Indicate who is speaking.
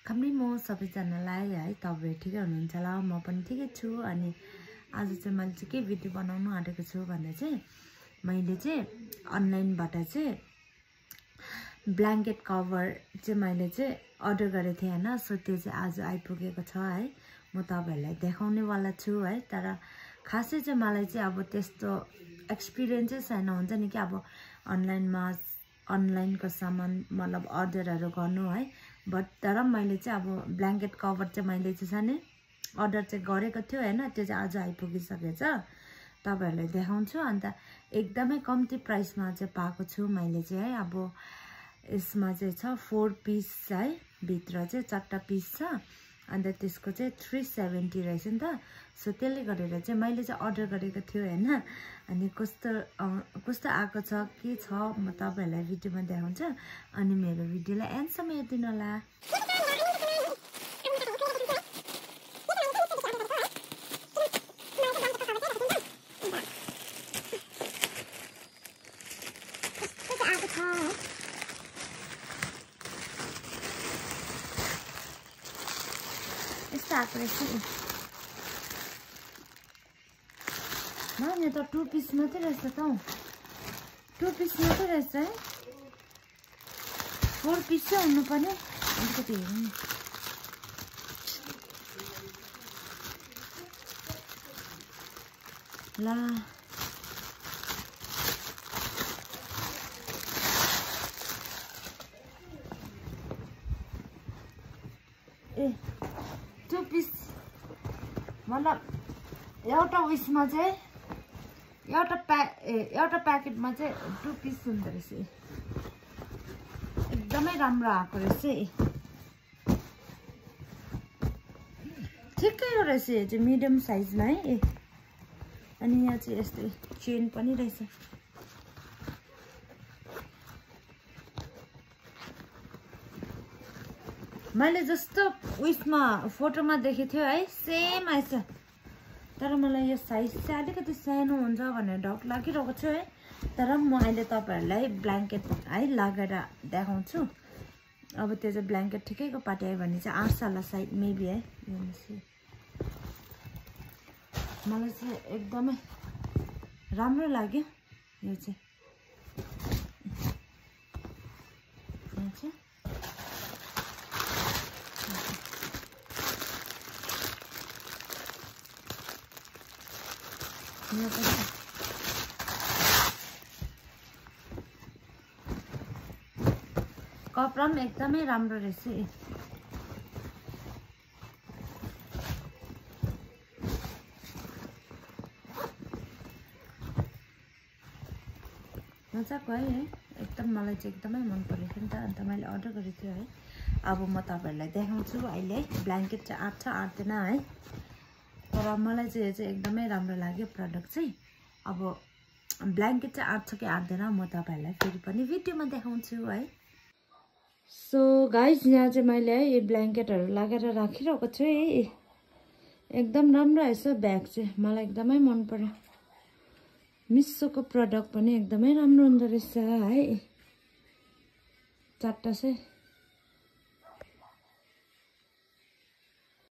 Speaker 1: कम्ती म सबैजनालाई है तपाईहरु ठिकै हुनुहुन्छ होला म पनि ठिकै छु। अनि आज चाहिँ मैले चाहिँ के भिडियो बनाउनु आँटेको छु भन्दा चाहिँ मैले चाहिँ अनलाइनबाट चाहिँ ब्ल्याङ्केट कभर चाहिँ मैले चाहिँ अर्डर गरेको थिएँ हैन। सो त्यो चाहिँ आज आइपुगेको छ है। म तपाईहरुलाई देखाउने वाला छु है। तर खासै चाहिँ मलाई चाहिँ अब त्यस्तो एक्सपिरियन्स चाहिँ छैन। हुन्छ नि कि अब अनलाइनको सामान मतलब अर्डरहरु गर्नु है। बट तर मैले चाहिँ अब ब्ल्याङ्केट कभर चाहिँ मैले चाहिँ सानै अर्डर चाहिँ गरेको थियो हैन। त्यो चाहिँ आज आइपुगिसकेछ। तपाईहरुलाई देखाउँछु। अन्त एकदमै कम्ती प्राइसमा चाहिँ पाएको छु मैले चाहिँ है। अब यसमा चाहिँ छ 4 पीस है। भित्र चाहिँ 4टा पीस छ। अन्त त्यसको चाहिँ 370 रहेछ नि त। सो त्यसले गरेर चाहिँ मैले चाहिँ अर्डर गरेको थियो हैन। अनि कस्तो आएको छ के छ म तपाईहरुलाई भिडियोमा देखाउँछु। अनि मेरो भिडियोलाई एन्डसम्म हेर्दिनु होला। यो त 2 पीस मात्रै रहेछ त। 2 पीस मात्रै रहेछ है। 4 पीस चाहिँ हुनु पर्ने। अलिकति हेरौँ न। ल ए 2 पीस मतलब एउटा उइसमा चाहिँ एउटा प्याकेटमा चाहिँ 2 पीस हुँदो रहेछ। एकदमै राम्रो आएको रहेछ। ठिक्कैको रहेछ यो चाहिँ मिडियम साइजमा है। अनि यहाँ चाहिँ यस्तै चेन पनि रहेछ। मैले जस्तो उइसमा फोटोमा देखेको थियो है सेम आएछ। तर मलाई यो साइज चाहिँ अलिकति सानो हुन्छ भनेर डाउट लागिरहेको छ है। तर म अहिले तपाईहरुलाई ब्ल्याङ्केट है लगाएर देखाउँछु। अब त्यो चाहिँ ब्ल्याङ्केट ठिकैको पाट्यायो भने चाहिँ आर्ट्स होला साइड मेबी है। मलाई चाहिँ एकदमै राम्रो लाग्यो यो चाहिँ। कपडा पनि एकदमै राम्रो रहेछ। मजाको है एकदम मलाई चाहिँ एकदमै मन परेको नि त। अन्त मैले अर्डर गरेको थिएँ है। अब म तपाईहरुलाई देखाउँछु अहिले। ब्ल्याङ्केट चाहिँ आँट्छ आँट्दैन है। तर मलाई चाहिँ यो चाहिँ एकदमै राम्रो लाग्यो प्रडक्ट चाहिँ। अब ब्ल्याङ्केट चाहिँ आँट्छ कि आँट्दैन म तपाईहरुलाई फेरि पनि भिडियोमा देखाउँछु है। सो गाइज यहाँ चाहिँ मैले है यो ब्ल्याङ्केटहरु लगाएर राखिरहेको छु है। एकदम राम्रो रहेछ ब्याग चाहिँ। मलाई एकदमै मन पर्यो। मिसोको प्रडक्ट पनि एकदमै राम्रो हुँदो रहेछ है। 4टा चाहिँ